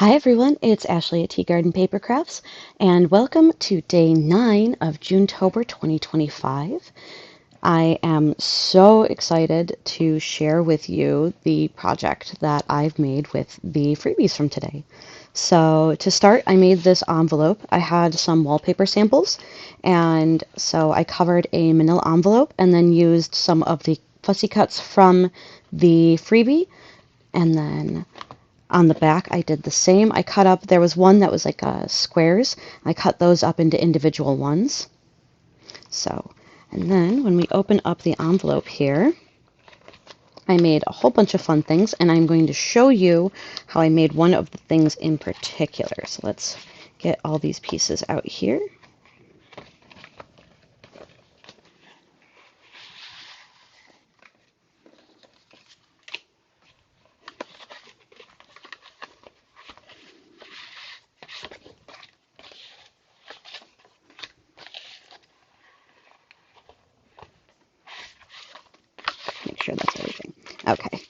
Hi everyone, it's Ashley at Tea Garden Paper Crafts, and welcome to day 9 of Junetober 2025. I am so excited to share with you the project that I've made with the freebies from today. So to start, I made this envelope. I had some wallpaper samples, and so I covered a manila envelope and then used some of the fussy cuts from the freebie, and then on the back, I did the same. I cut up, there was one that was like squares. I cut those up into individual ones. So, and then when we open up the envelope here, I made a whole bunch of fun things, and I'm going to show you how I made one of the things in particular. So let's get all these pieces out here. Make sure that's everything. Okay.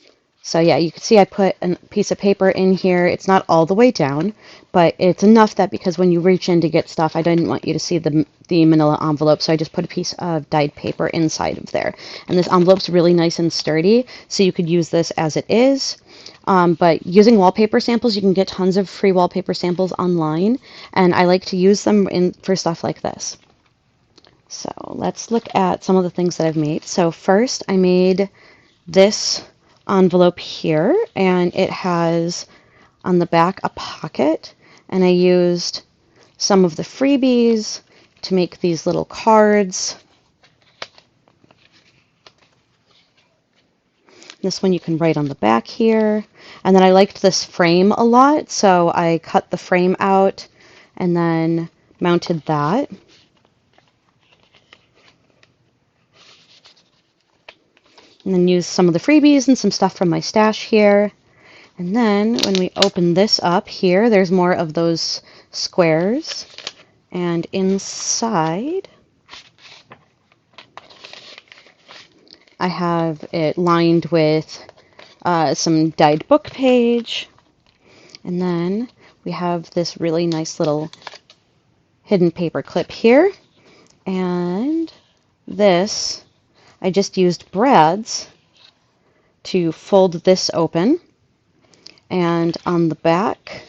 So yeah, you can see I put a piece of paper in here. It's not all the way down, but it's enough that because when you reach in to get stuff, I didn't want you to see the manila envelope, so I just put a piece of dyed paper inside of there. And this envelope's really nice and sturdy, so you could use this as it is. But using wallpaper samples, you can get tons of free wallpaper samples online, and I like to use them for stuff like this. So let's look at some of the things that I've made. So first, I made this envelope here, and it has on the back a pocket, and I used some of the freebies to make these little cards. This one you can write on the back here. And then I liked this frame a lot, so I cut the frame out and then mounted that. And then use some of the freebies and some stuff from my stash here. And then when we open this up here, there's more of those squares. And inside, I have it lined with some dyed book page. And then we have this really nice little hidden paper clip here. And this, I just used brads to fold this open. And on the back,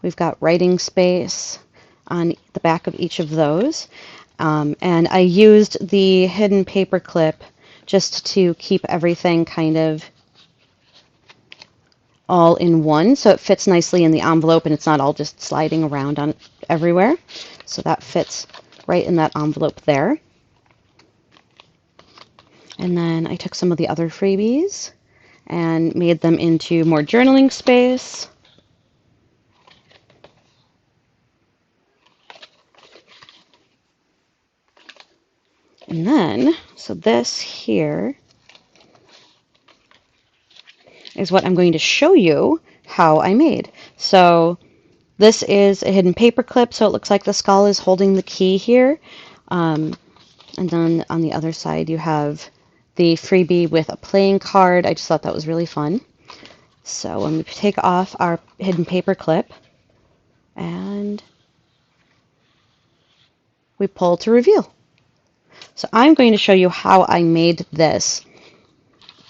we've got writing space on the back of each of those. And I used the hidden paper clip just to keep everything kind of all in one, so it fits nicely in the envelope and it's not all just sliding around on everywhere. So that fits right in that envelope there. And then I took some of the other freebies and made them into more journaling space. And then, so this here is what I'm going to show you how I made. So this is a hidden paper clip, so it looks like the skull is holding the key here. And then on the other side you have the freebie with a playing card. I just thought that was really fun. So when we take off our hidden paper clip and we pull to reveal. So I'm going to show you how I made this,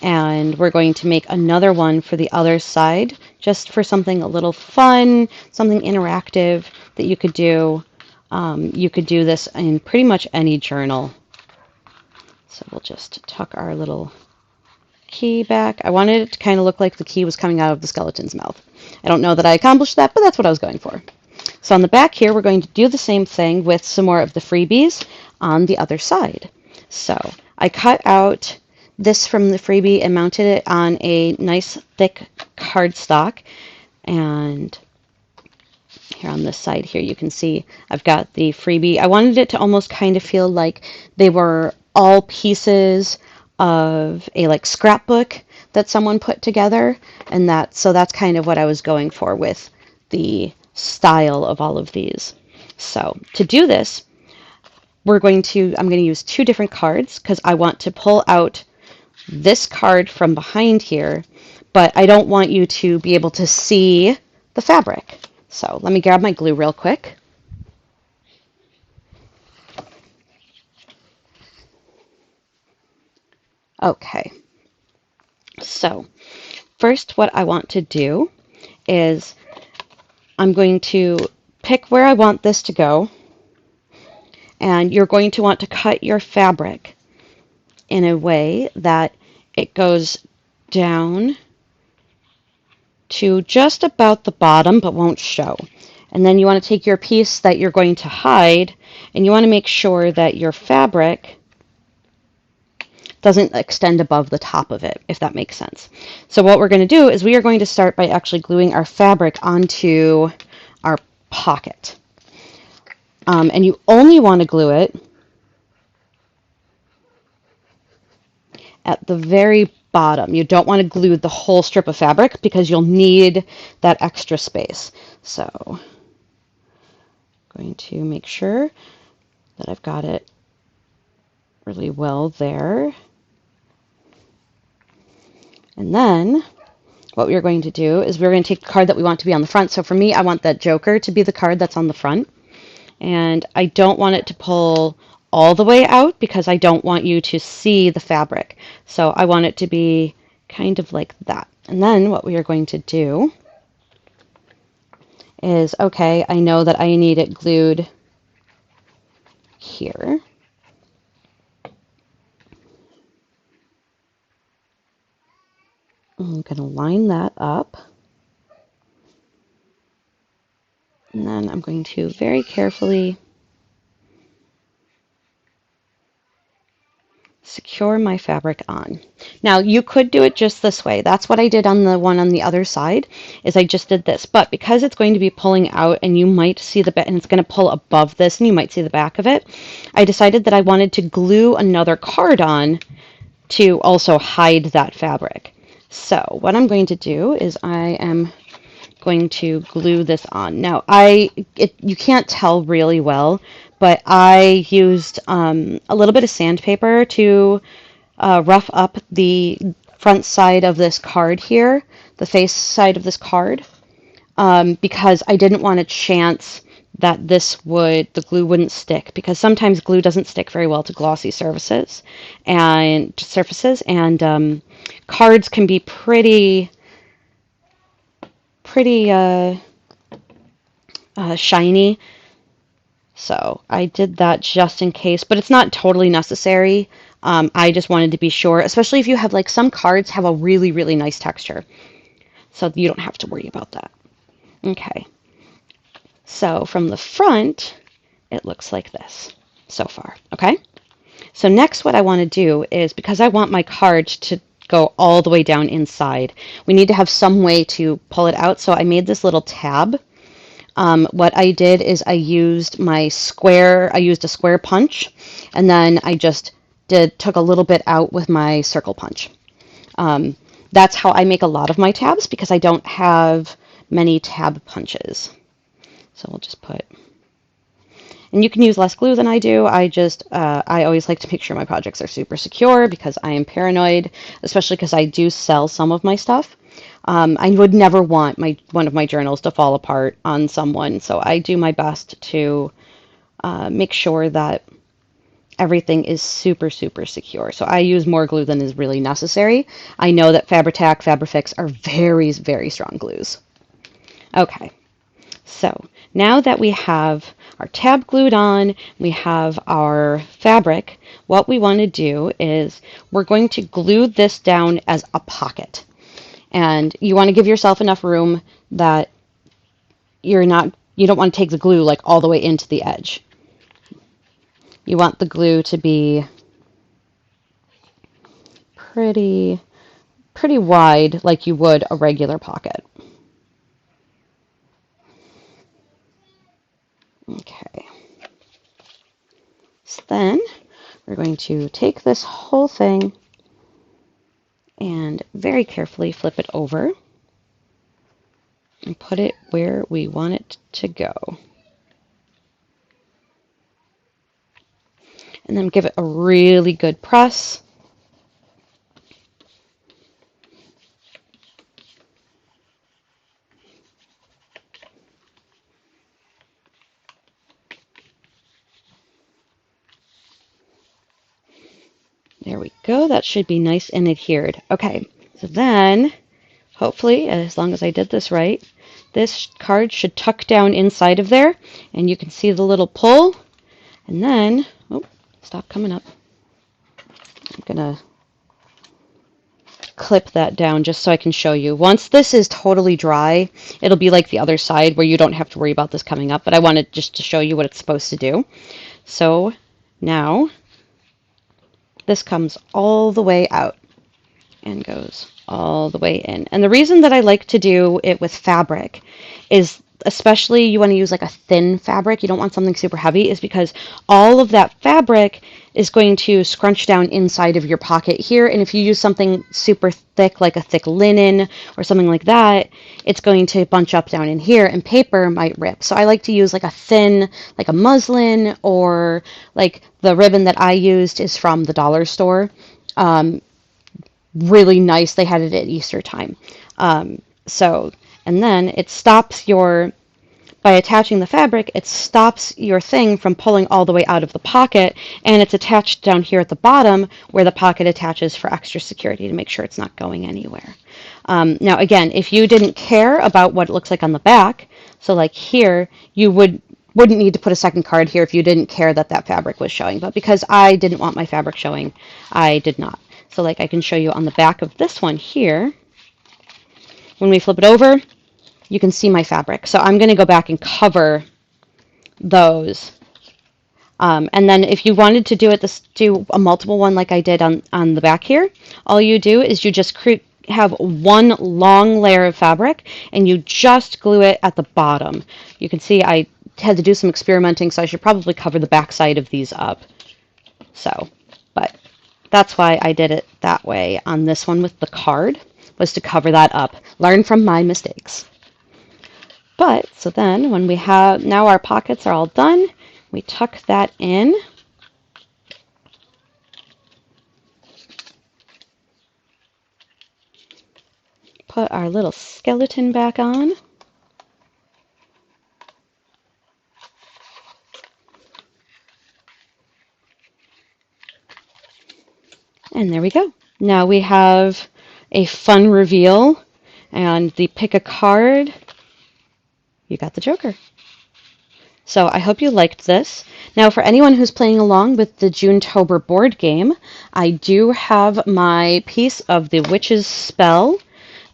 and we're going to make another one for the other side just for something a little fun, something interactive that you could do. You could do this in pretty much any journal. So we'll just tuck our little key back. I wanted it to kind of look like the key was coming out of the skeleton's mouth. I don't know that I accomplished that, but that's what I was going for. So on the back here, we're going to do the same thing with some more of the freebies on the other side. So I cut out this from the freebie and mounted it on a nice thick cardstock. And here on this side here, you can see I've got the freebie. I wanted it to almost kind of feel like they were all pieces of a like scrapbook that someone put together, and so that's kind of what I was going for with the style of all of these. So to do this, I'm going to use two different cards because I want to pull out this card from behind here, but I don't want you to be able to see the fabric. So let me grab my glue real quick. Okay, so first what I want to do is I'm going to pick where I want this to go, and you're going to want to cut your fabric in a way that it goes down to just about the bottom but won't show. And then you want to take your piece that you're going to hide, and you want to make sure that your fabric doesn't extend above the top of it, if that makes sense. So what we're going to do is we are going to start by actually gluing our fabric onto our pocket. And you only want to glue it at the very bottom. You don't want to glue the whole strip of fabric because you'll need that extra space. So I'm going to make sure that I've got it really well there. And then what we're going to do is we're going to take the card that we want to be on the front. So for me, I want that Joker to be the card that's on the front. And I don't want it to pull all the way out because I don't want you to see the fabric. So I want it to be kind of like that. And then what we are going to do is, okay, I know that I need it glued here. I'm going to line that up. And then I'm going to very carefully secure my fabric on. Now you could do it just this way. That's what I did on the one on the other side, is I just did this. But because it's going to be pulling out and you might see the back, and it's going to pull above this and you might see the back of it, I decided that I wanted to glue another card on to also hide that fabric. So what I'm going to do is I am going to glue this on. Now, you can't tell really well, but I used a little bit of sandpaper to rough up the front side of this card here, the face side of this card, because I didn't want a chance that the glue wouldn't stick, because sometimes glue doesn't stick very well to glossy surfaces, and cards can be pretty shiny. So I did that just in case, but it's not totally necessary. I just wanted to be sure, especially if you have, like, some cards have a really, really nice texture. So you don't have to worry about that. Okay. So from the front, it looks like this so far. Okay. So next what I want to do is, because I want my card to go all the way down inside, we need to have some way to pull it out. So I made this little tab. What I did is I used a square punch, and then I just took a little bit out with my circle punch. That's how I make a lot of my tabs, because I don't have many tab punches. So we'll just put, and you can use less glue than I do. I always like to make sure my projects are super secure because I am paranoid, especially because I do sell some of my stuff. I would never want one of my journals to fall apart on someone, so I do my best to make sure that everything is super, super secure. So I use more glue than is really necessary. I know that Fabri-Tac, Fabrifix are very, very strong glues. Okay, so now that we have our tab glued on, we have our fabric, what we want to do is we're going to glue this down as a pocket. And you want to give yourself enough room that you don't want to take the glue like all the way into the edge. You want the glue to be pretty wide, like you would a regular pocket. Okay. So then we're going to take this whole thing and very carefully flip it over and put it where we want it to go. And then give it a really good press. go. That should be nice and adhered. Okay, so then hopefully, as long as I did this right, this card should tuck down inside of there, and you can see the little pull. And then, oh, stop coming up. I'm gonna clip that down just so I can show you. Once this is totally dry, it'll be like the other side where you don't have to worry about this coming up, but I wanted just to show you what it's supposed to do. So now this comes all the way out and goes all the way in. And the reason that I like to do it with fabric is, especially you want to use like a thin fabric, you don't want something super heavy, is because all of that fabric is going to scrunch down inside of your pocket here. And if you use something super thick, like a thick linen or something like that, it's going to bunch up down in here and paper might rip. So I like to use like a thin, like a muslin, or like the ribbon that I used is from the dollar store. Really nice. They had it at Easter time. And then it stops by attaching the fabric, it stops your thing from pulling all the way out of the pocket, and it's attached down here at the bottom where the pocket attaches for extra security to make sure it's not going anywhere. Now, again, if you didn't care about what it looks like on the back, so like here, you wouldn't need to put a second card here if you didn't care that that fabric was showing. But because I didn't want my fabric showing, I did not. So like I can show you on the back of this one here, when we flip it over, you can see my fabric. So I'm going to go back and cover those. And then if you wanted to do a multiple one like I did on the back here, all you do is you just have one long layer of fabric and you just glue it at the bottom. You can see I had to do some experimenting, so I should probably cover the back side of these up. But that's why I did it that way on this one with the card, was to cover that up. Learn from my mistakes. But, so then when we have, now our pockets are all done, we tuck that in. Put our little skeleton back on. And there we go. Now we have a fun reveal, and the pick a card, you got the Joker. So I hope you liked this. Now for anyone who's playing along with the June-tober board game, I do have my piece of the Witch's Spell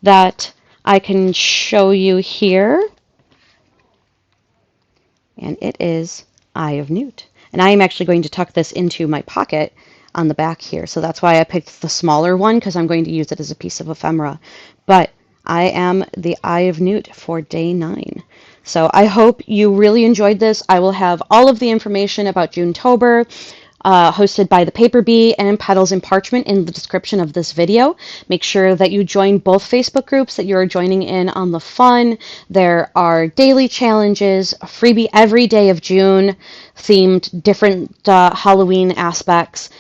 that I can show you here. And it is Eye of Newt. And I am actually going to tuck this into my pocket on the back here. So that's why I picked the smaller one, because I'm going to use it as a piece of ephemera. But I am the Eye of Newt for day 9. So I hope you really enjoyed this. I will have all of the information about June-tober hosted by the Paper Bee and Petals and Parchment in the description of this video. Make sure that you join both Facebook groups that you're joining in on the fun. There are daily challenges, a freebie every day of June, themed different Halloween aspects.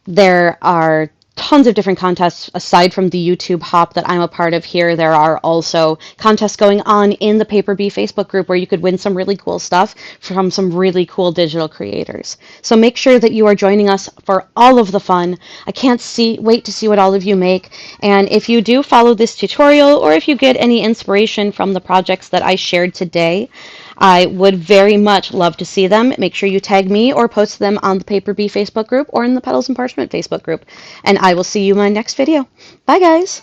There are tons of different contests aside from the YouTube hop that I'm a part of here. There are also contests going on in the Paper Bee Facebook group where you could win some really cool stuff from some really cool digital creators. So make sure that you are joining us for all of the fun. I can't wait to see what all of you make. And if you do follow this tutorial, or if you get any inspiration from the projects that I shared today, I would very much love to see them. Make sure you tag me or post them on the Paper Bee Facebook group or in the Petals and Parchment Facebook group. And I will see you in my next video. Bye, guys.